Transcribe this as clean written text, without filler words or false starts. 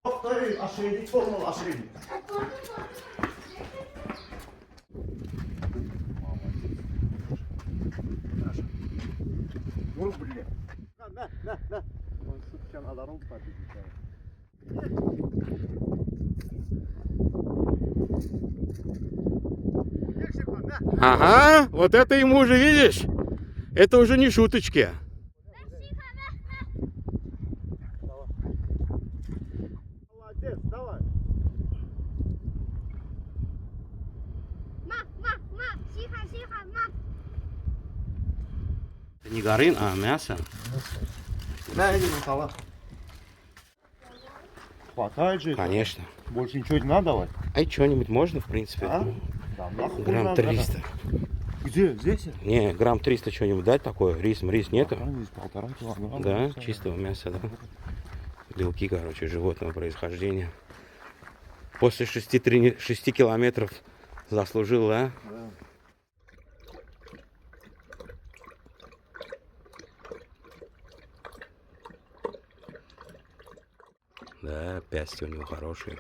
Повтори, ошейник, полный ошейник. Ну, блин. На. Он, сука, на дорогу побежит. Ага, вот это ему уже, видишь? Это уже не шуточки. Молодец, давай. Это не горын, а мясо. На, иди на салат. Хватает же. Конечно. Больше ничего не надо давать? А и что-нибудь можно, в принципе? А? Да, нахуй Грамм надо. 300. Где? Здесь? Не, грамм 300 что-нибудь дать такое? Рис нету? Здесь 1,5 килограмма. Да, чистого мяса, да. Белки, короче, животного происхождения. После 6 километров заслужил, да? Да. Да, пясти у него хорошие.